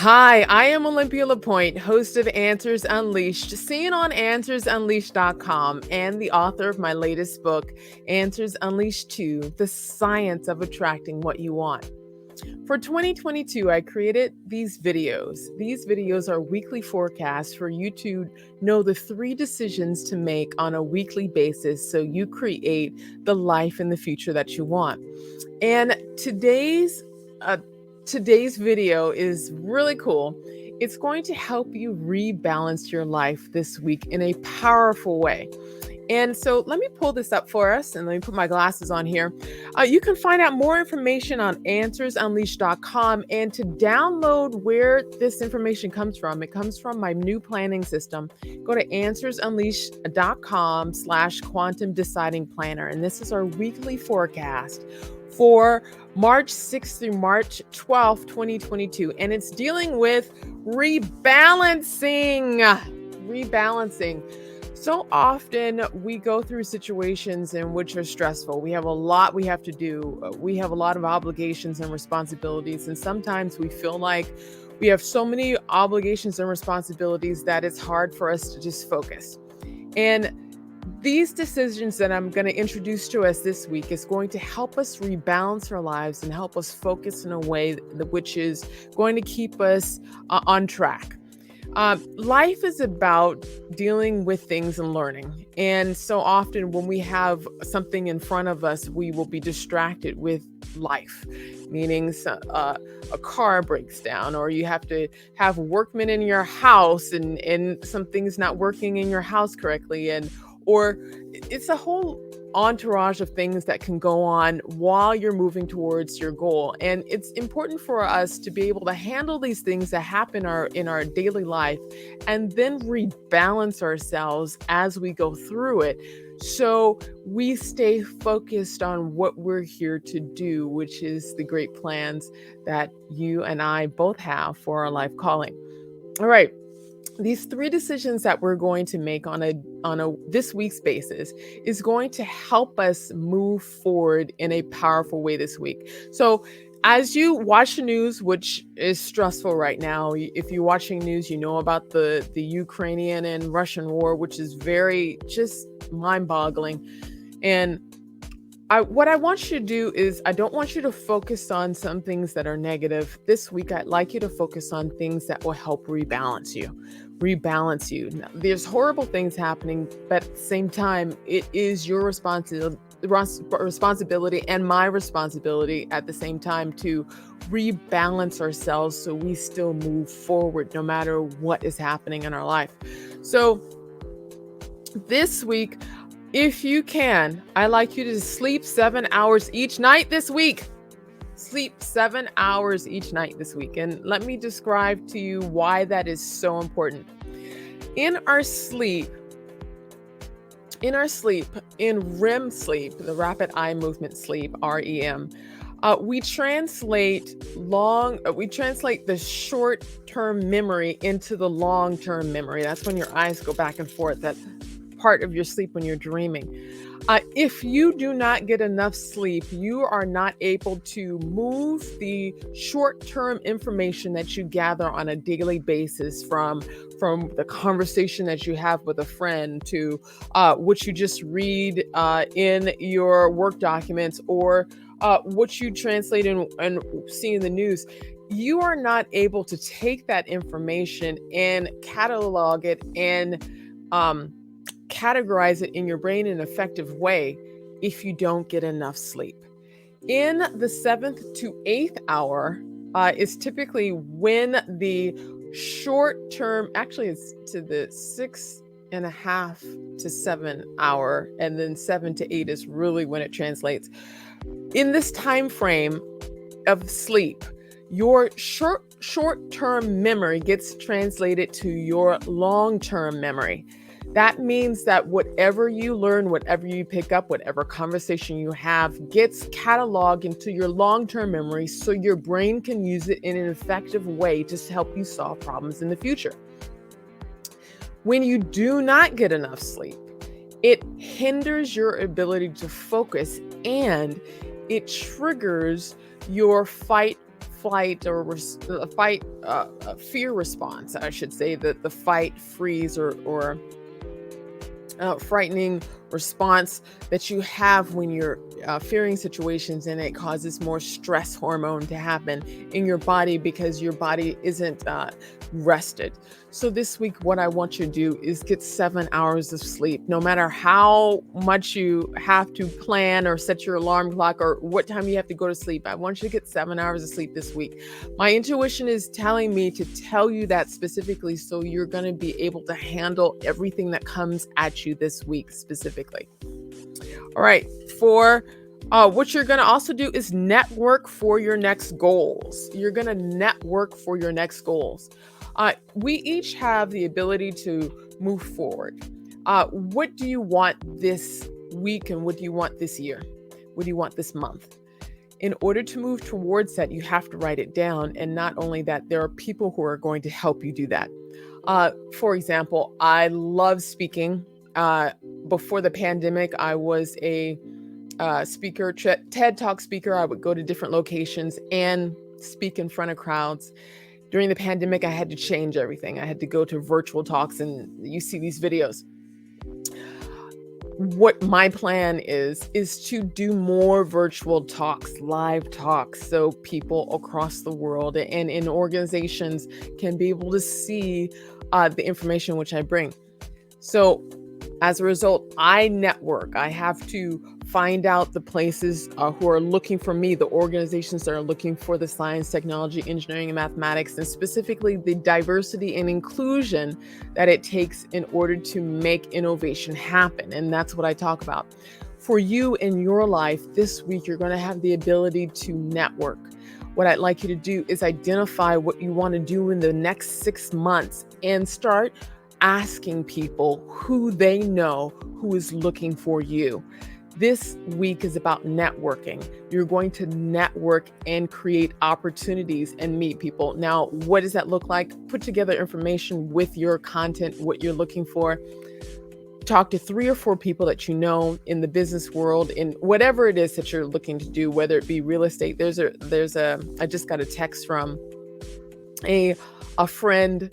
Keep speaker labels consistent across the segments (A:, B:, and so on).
A: Hi, I am Olympia LePoint, host of Answers Unleashed, seen on AnswersUnleashed.com, and the author of my latest book, Answers Unleashed 2, The Science of Attracting What You Want. For 2022, I created these videos. These videos are weekly forecasts for you to know the 3 decisions to make on a weekly basis so you create the life and the future that you want. And uh, today's video is really cool. It's going to help you rebalance your life this week in a powerful way. And so let me pull this up for us and let me put my glasses on here. You can find out more information on answersunleashed.com, and to download where this information comes from, it comes from my new planning system. Go to answersunleashed.com/quantum deciding planner. And this is our weekly forecast for March 6th through March 12th, 2022. And it's dealing with rebalancing. So often we go through situations in which are stressful. We have a lot we have to do. We have a lot of obligations and responsibilities. And sometimes we feel like we have so many obligations and responsibilities that it's hard for us to just focus. And these decisions that I'm going to introduce to us this week is going to help us rebalance our lives and help us focus in a way which is going to keep us on track. Life is about dealing with things and learning. And so often when we have something in front of us, we will be distracted with life, meaning a car breaks down, or you have to have workmen in your house and something's not working in your house correctly. Or it's a whole entourage of things that can go on while you're moving towards your goal. And it's important for us to be able to handle these things that happen in our daily life and then rebalance ourselves as we go through it, so we stay focused on what we're here to do, which is the great plans that you and I both have for our life calling. All right. These 3 decisions that we're going to make on a this week's basis is going to help us move forward in a powerful way this week. So as you watch the news, which is stressful right now, if you're watching news, you know about the Ukrainian and Russian war, which is very just mind-boggling. And what I want you to do is, I don't want you to focus on some things that are negative. This week, I'd like you to focus on things that will help rebalance you. Now, there's horrible things happening, but at the same time, it is your responsibility and my responsibility at the same time to rebalance ourselves so we still move forward no matter what is happening in our life. So this week, if you can, I like you to sleep 7 hours each night this week. Sleep 7 hours each night this week. And let me describe to you why that is so important. In our sleep, in REM sleep, the rapid eye movement sleep, REM, we translate the short-term memory into the long-term memory. That's when your eyes go back and forth. That part of your sleep when you're dreaming. If you do not get enough sleep, you are not able to move the short-term information that you gather on a daily basis from the conversation that you have with a friend to what you just read in your work documents, or what you translate and see in the news. You are not able to take that information and catalog it and categorize it in your brain in an effective way if you don't get enough sleep. In the 7th to 8th hour is typically when the short term, actually it's to the 6.5 to 7 hour, and then 7 to 8 is really when it translates. In this time frame of sleep, your short-term memory gets translated to your long-term memory. That means that whatever you learn, whatever you pick up, whatever conversation you have gets cataloged into your long-term memory so your brain can use it in an effective way to help you solve problems in the future. When you do not get enough sleep, it hinders your ability to focus, and it triggers your fight, flight or a fear response, I should say, the fight, freeze, or frightening response that you have when you're fearing situations, and it causes more stress hormone to happen in your body because your body isn't rested. So this week, what I want you to do is get 7 hours of sleep. No matter how much you have to plan or set your alarm clock or what time you have to go to sleep, I want you to get 7 hours of sleep this week. My intuition is telling me to tell you that specifically, so you're going to be able to handle everything that comes at you this week specifically. All right. For what you're going to also do is network for your next goals. You're going to network for your next goals. We each have the ability to move forward. What do you want this week, and what do you want this year? What do you want this month? In order to move towards that, you have to write it down. And not only that, there are people who are going to help you do that. For example, I love speaking. Before the pandemic, I was a speaker, TED Talk speaker. I would go to different locations and speak in front of crowds. During the pandemic, I had to change everything. I had to go to virtual talks, and you see these videos. What my plan is to do more virtual talks, live talks, so people across the world and in organizations can be able to see the information which I bring. So as a result, I network. I have to find out the places who are looking for me, the organizations that are looking for the science, technology, engineering, and mathematics, and specifically the diversity and inclusion that it takes in order to make innovation happen. And that's what I talk about. For you in your life this week, you're going to have the ability to network. What I'd like you to do is identify what you want to do in the next 6 months and start asking people who they know who is looking for you. This week is about networking. You're going to network and create opportunities and meet people. Now, what does that look like? Put together information with your content, what you're looking for. Talk to 3 or 4 people that you know in the business world, in whatever it is that you're looking to do, whether it be real estate. I just got a text from a friend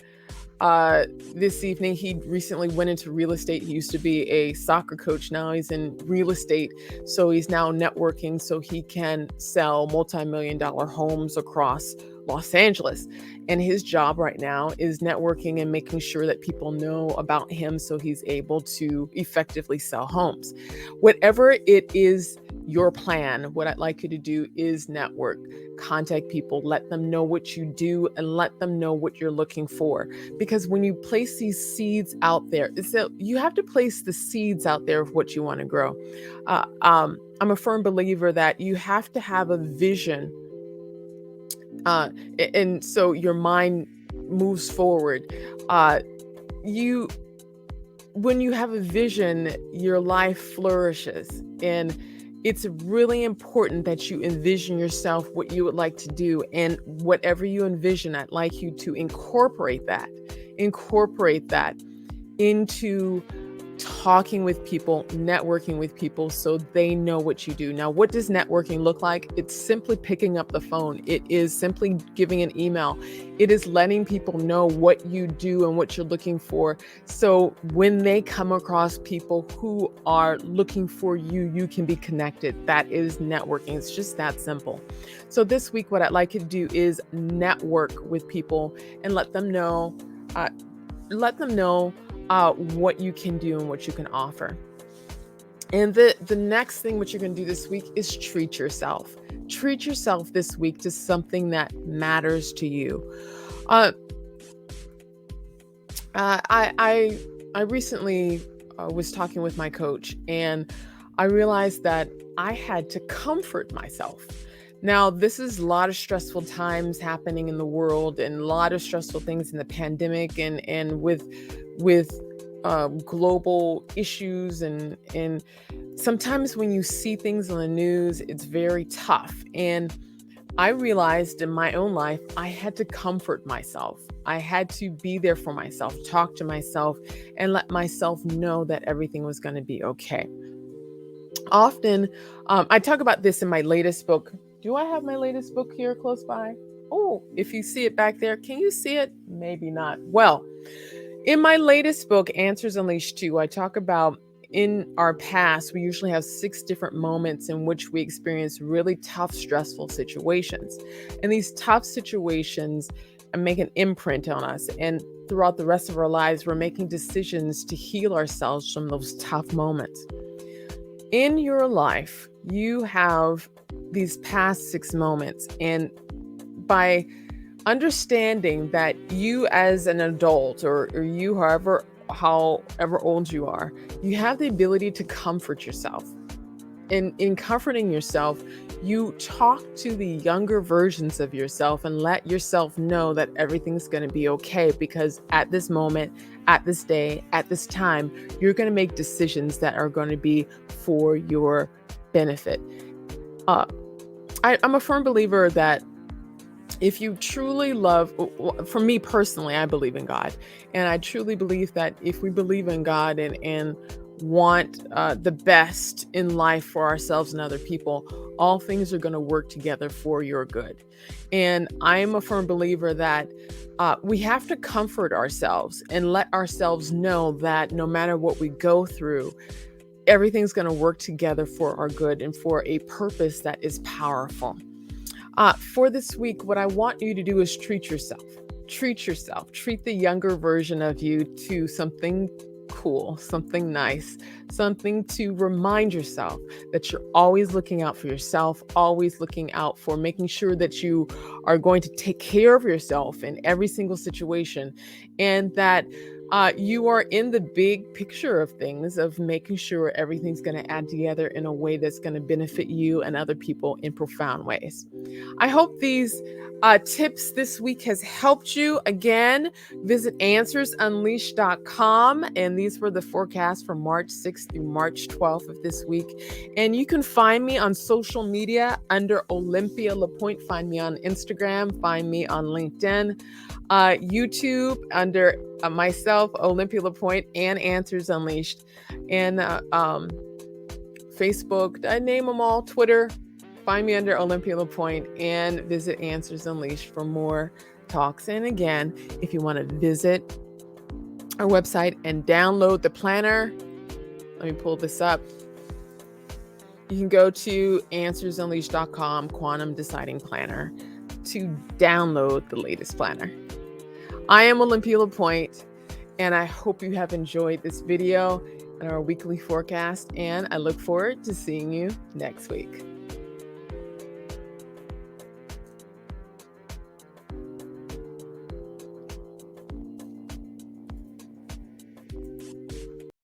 A: this evening. He recently went into real estate. He used to be a soccer coach. Now he's in real estate. So he's now networking so he can sell multi-million-dollar homes across Los Angeles. And his job right now is networking and making sure that people know about him so he's able to effectively sell homes. Whatever it is, your plan, what I'd like you to do is network, contact people, let them know what you do, and let them know what you're looking for. Because when you place these seeds out there, you have to place the seeds out there of what you want to grow. I'm a firm believer that you have to have a vision. And so your mind moves forward. When you have a vision, your life flourishes. And it's really important that you envision yourself, what you would like to do. And whatever you envision, I'd like you to incorporate that into talking with people, networking with people so they know what you do. Now, what does networking look like? It's simply picking up the phone. It is simply giving an email. It is letting people know what you do and what you're looking for. So when they come across people who are looking for you, you can be connected. That is networking. It's just that simple. So this week, what I'd like you to do is network with people and let them know what you can do and what you can offer. And the next thing what you're going to do this week is treat yourself. Treat yourself this week to something that matters to you. I recently was talking with my coach, and I realized that I had to comfort myself. Now, this is a lot of stressful times happening in the world, and a lot of stressful things in the pandemic, and with global issues, and sometimes when you see things on the news, it's very tough. And I realized in my own life, I had to comfort myself. I had to be there for myself, talk to myself, and let myself know that everything was going to be okay. Often, I talk about this in my latest book. Do I have my latest book here close by? Oh, if you see it back there, can you see it? Maybe not. Well, in my latest book, Answers Unleashed 2, I talk about in our past, we usually have 6 different moments in which we experience really tough, stressful situations. And these tough situations make an imprint on us. And throughout the rest of our lives, we're making decisions to heal ourselves from those tough moments. In your life, you have these past 6 moments. And by understanding that you as an adult, or you however old you are, you have the ability to comfort yourself. In comforting yourself, you talk to the younger versions of yourself and let yourself know that everything's going to be okay, because at this moment, at this day, at this time, you're going to make decisions that are going to be for your benefit. uh, I'm a firm believer that if you truly love, for me personally, I believe in God. And I truly believe that if we believe in God and want the best in life for ourselves and other people, all things are going to work together for your good. And I'm a firm believer that we have to comfort ourselves and let ourselves know that no matter what we go through, everything's going to work together for our good and for a purpose that is powerful. For this week, what I want you to do is treat yourself. Treat yourself. Treat the younger version of you to something cool, something nice, something to remind yourself that you're always looking out for yourself, always looking out for making sure that you are going to take care of yourself in every single situation, and that you are in the big picture of things, of making sure everything's going to add together in a way that's going to benefit you and other people in profound ways. I hope these tips this week has helped you. Again, visit answersunleashed.com. And these were the forecasts from March 6th through March 12th of this week. And you can find me on social media under Olympia LePoint. Find me on Instagram. Find me on LinkedIn. YouTube under myself, Olympia LePoint, and Answers Unleashed. And Facebook, I name them all. Twitter, find me under Olympia LePoint, and visit Answers Unleashed for more talks. And again, if you want to visit our website and download the planner, let me pull this up. You can go to answersunleashed.com, Quantum Deciding Planner, to download the latest planner. I am Olympia LePoint, and I hope you have enjoyed this video and our weekly forecast, and I look forward to seeing you next week.